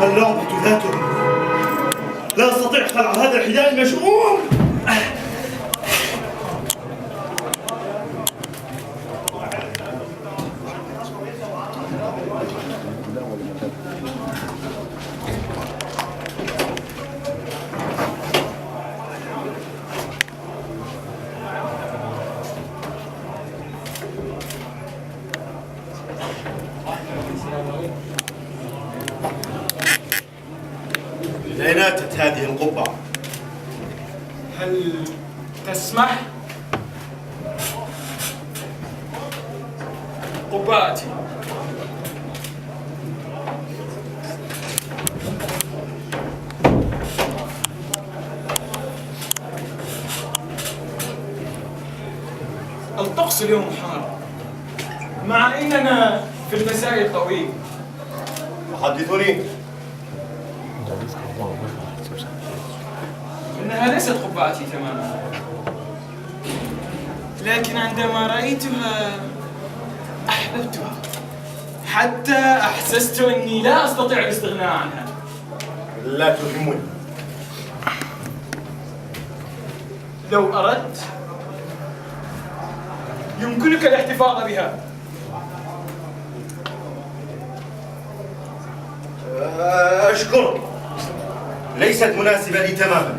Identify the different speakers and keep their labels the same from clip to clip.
Speaker 1: اللعبة لا تهم. لا أستطيع خلع هذا الحذاء المشؤوم. أين أتت هذه القبعة؟
Speaker 2: هل تسمح؟ قبعتي. الطقس اليوم حار، مع أننا في المساء الطويل.
Speaker 1: حدثوني.
Speaker 2: إنها ليست قبعتي تماما، لكن عندما رأيتها أحببتها، حتى أحسست أني لا أستطيع الاستغناء عنها.
Speaker 1: لا تهمني.
Speaker 2: لو أردت يمكنك الاحتفاظ بها.
Speaker 1: أشكرك، ليست مناسبة لي تماما،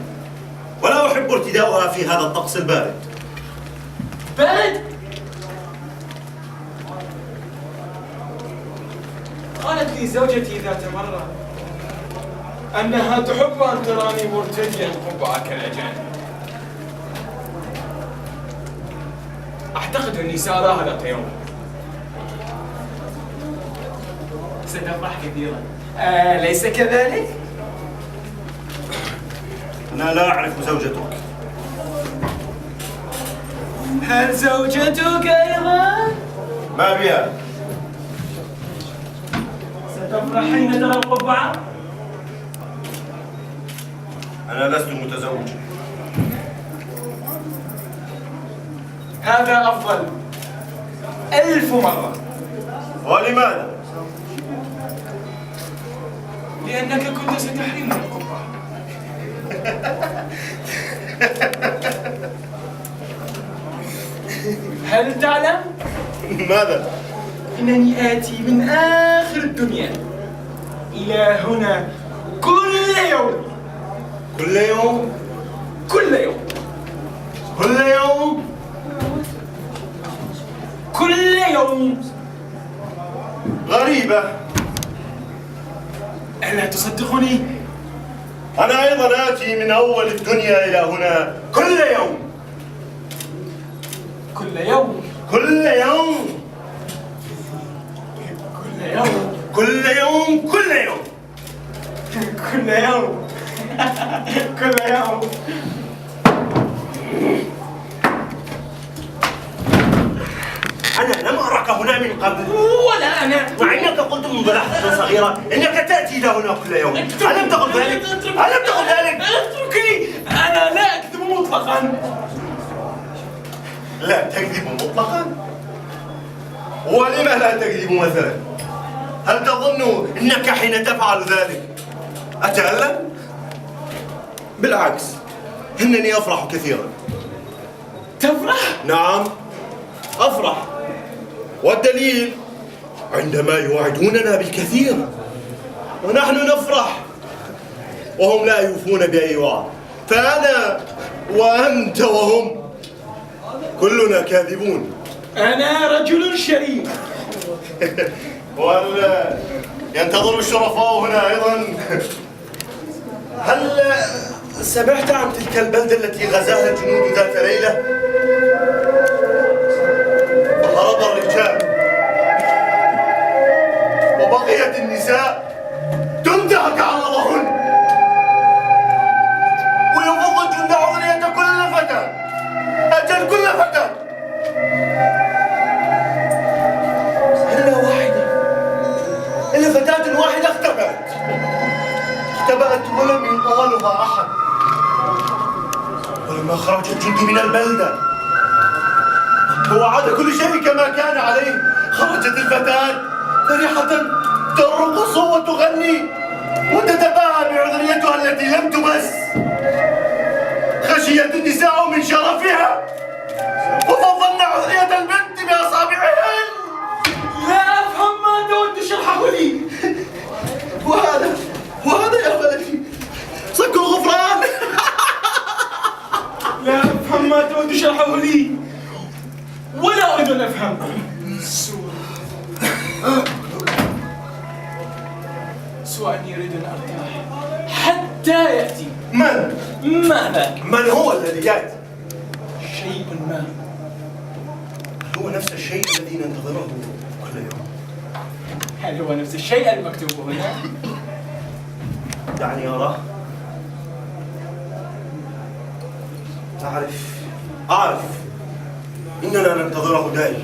Speaker 1: ولا أحب ارتداؤها في هذا الطقس البارد.
Speaker 2: بارد؟ قالت لي زوجتي ذات مرة أنها تحب أن تراني مرتديا قبعة كالأجانب. أعتقد أني سأراها ذات يوم. ستفرح كثيرا، ليس كذلك؟
Speaker 1: أنا لا أعرف زوجتك.
Speaker 2: هل زوجتك أيضا؟
Speaker 1: ما بها؟
Speaker 2: ستفرح حين ترى القبعة؟
Speaker 1: أنا لست متزوجا.
Speaker 2: هذا أفضل 1000 مرة.
Speaker 1: ولماذا؟
Speaker 2: لأنك كنت ستحرمني القبعة. هل تعلم؟
Speaker 1: ماذا؟
Speaker 2: إنني آتي من آخر الدنيا إلى هنا كل يوم.
Speaker 1: كل يوم؟
Speaker 2: كل يوم.
Speaker 1: كل يوم؟
Speaker 2: كل يوم.
Speaker 1: غريبة.
Speaker 2: ألا تصدقني؟
Speaker 1: أنا أيضا آتي من أول الدنيا إلى هنا كل يوم.
Speaker 2: كل يوم.
Speaker 1: كل يوم.
Speaker 2: كل يوم.
Speaker 1: كل يوم. كل يوم.
Speaker 2: كل يوم. كل يوم.
Speaker 1: أنا لم أراك هنا من قبل.
Speaker 2: ولا أنا.
Speaker 1: مع أنك قلت منذ لحظة صغيرة إنك تأتي إلى هنا كل يوم. ألم تقل ذلك؟ ألم تقل ذلك؟
Speaker 2: اتركني، أنا لا أكذب مطلقا.
Speaker 1: لا تكذب مطلقا؟ ولم لا تكذب مثلا؟ هل تظن أنك حين تفعل ذلك أتألم؟ بالعكس، إنني أفرح كثيرا.
Speaker 2: تفرح؟
Speaker 1: نعم أفرح، والدليل عندما يوعدوننا بالكثير ونحن نفرح وهم لا يوفون بأي وعد. فأنا وأنت وهم كلنا كاذبون.
Speaker 2: أنا رجل شريف.
Speaker 1: وهل ينتظر الشرفاء هنا أيضا؟ هل سمعت عن تلك البلدة التي غزاها الجنود ذات ليلة؟ وهرب الرجال وبقيت النساء تنتهك عرضهن ويفض الجند عذرية كل فتاة، أجل كل فتاة إلا فتاة واحدة اختبأت ولم يطالها أحد. ولما خرج الجند من البلدة وعاد كل شيء كما كان عليه، خرجت الفتاة فرحة ترقص وتغني بس خشيت النساء من شرفها وفضلن عذرية البنت بأصابعهن.
Speaker 2: لا أفهم ما تود تشرحه لي.
Speaker 1: وهذا يا ولدي صك الغفران.
Speaker 2: لا أفهم ما تود تشرحه لي ولا أريد أن أفهم. سوى أني أريد أن أرتاح حتى يأتي.
Speaker 1: من؟
Speaker 2: ماذا؟
Speaker 1: من هو الذي يأتي؟
Speaker 2: شيء ما.
Speaker 1: هو نفس الشيء الذي ننتظره كل يوم.
Speaker 2: هل هو نفس الشيء المكتوب هنا؟
Speaker 1: دعني أراه. أعرف إننا ننتظره دائما.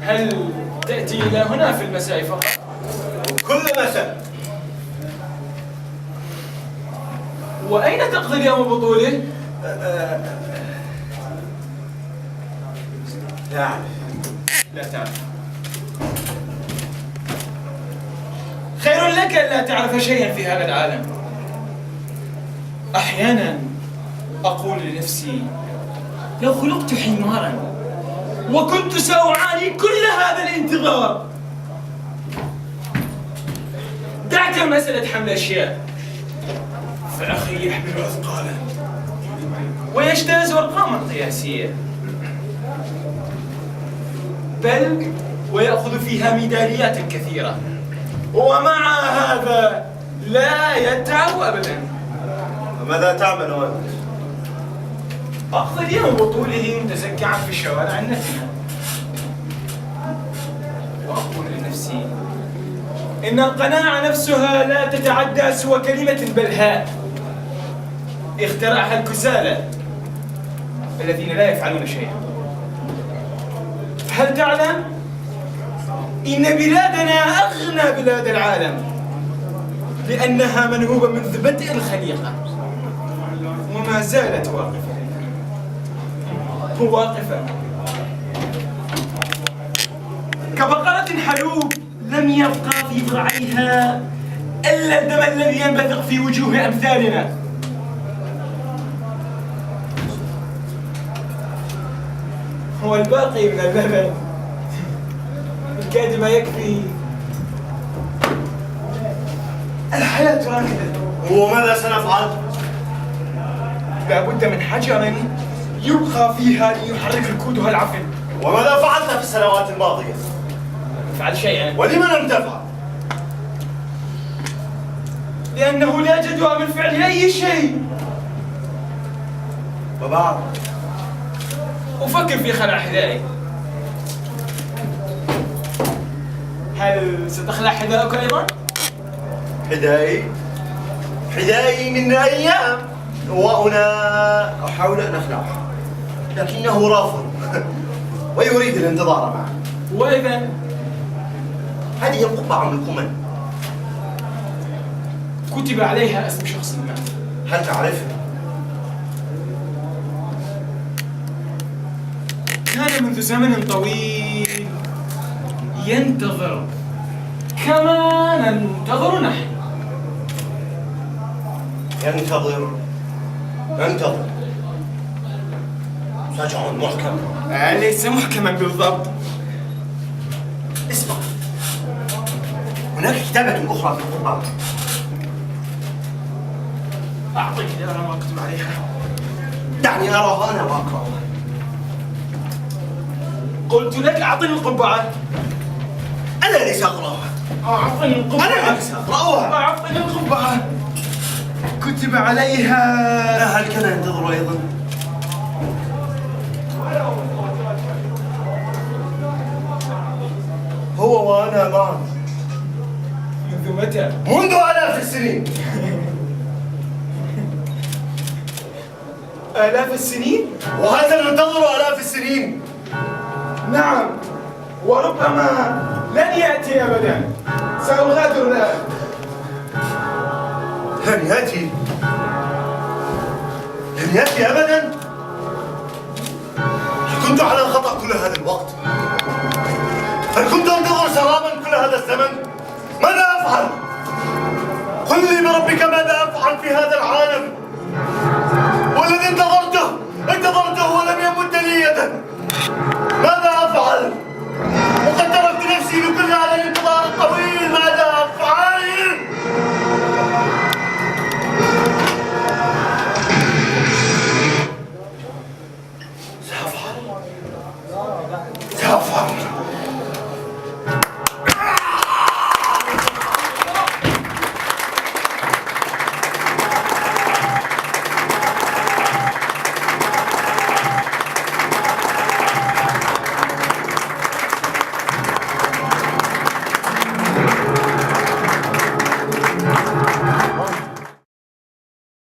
Speaker 2: هل تأتي إلى هنا في المساء فقط؟
Speaker 1: كل مساء.
Speaker 2: وأين تقضي اليوم بطوله؟
Speaker 1: لا أعرف.
Speaker 2: لا تعرف. خير لك ألا تعرف شيئا في هذا العالم. أحيانا أقول لنفسي لو خلقت حمارا وكنت سأعاني كل هذا الانتظار. دعك مسألة حمل أشياء، فأخي يحمل أثقالا ويجتاز أرقاما قياسية، بل ويأخذ فيها ميداليات كثيرة، ومع هذا لا يتعب أبدا.
Speaker 1: وماذا تعمل أنت؟
Speaker 2: أقضي اليوم بطوله متسكعا في الشوارع النتنة، وأقول لنفسي إن القناعة نفسها لا تتعدى سوى كلمة بلهاء اخترعها الكسالى الذين لا يفعلون شيئا. هل تعلم إن بلادنا أغنى بلاد العالم لأنها منهوبة منذ بدء الخليقة وما زالت واقفة كبقرة حلوب لم يبقى في ضرعيها إلا الدم الذي ينبثق في وجوه أمثالنا. هو الباقي من اللبن بالكاد ما يكفي. الحياة راكدة.
Speaker 1: وماذا سنفعل؟
Speaker 2: لابد من حجر يبقى فيها ليحرك ركودها العفن.
Speaker 1: وماذا فعلت في السنوات الماضية؟
Speaker 2: فعل شيئا.
Speaker 1: ولم لم تفعل؟
Speaker 2: لأنه لا جدوى من فعل أي شيء.
Speaker 1: وبعد؟
Speaker 2: أفكر في خلع حذائي. هل ستخلع حذاءك أيضا؟
Speaker 1: حذائي من أيام وأنا أحاول أن أخلعه لكنه رافض ويريد الانتظار معه.
Speaker 2: وإذا
Speaker 1: هذه القبعة من الكمن
Speaker 2: كتب عليها اسم شخص ما.
Speaker 1: هل تعرفه؟
Speaker 2: كان منذ زمن طويل ينتظر كما ننتظر نحن.
Speaker 1: ينتظر سجع محكم.
Speaker 2: ليس محكما بالضبط.
Speaker 1: اسمع، هناك كتابة أخرى في القبعة.
Speaker 2: أعطيك أنا ما أكتب عليها.
Speaker 1: دعني أراها أنا وأقرأها.
Speaker 2: قلت لك أعطني القبعة.
Speaker 1: أنا ليس أقرأها.
Speaker 2: أعطني القبعة.
Speaker 1: أنا ليس أقرأها.
Speaker 2: أعطني القبعة. كتب عليها.
Speaker 1: لا، هل كان ينتظر أيضا؟ هو وأنا معا.
Speaker 2: منذ متى؟
Speaker 1: منذ آلاف السنين.
Speaker 2: آلاف السنين؟
Speaker 1: وهذا ننتظر آلاف السنين.
Speaker 2: نعم، وربما لن يأتي أبدا. سأغادر الآن.
Speaker 1: لن يأتي أبدا؟ هل كنت على خطأ كل هذا الوقت؟ هل كنت أنتظر سرابا كل هذا الزمن؟ ماذا أفعل؟ قل لي بربك ماذا أفعل في هذا العالم والذي انتظرته ولم يمد لي يدا. ماذا أفعل؟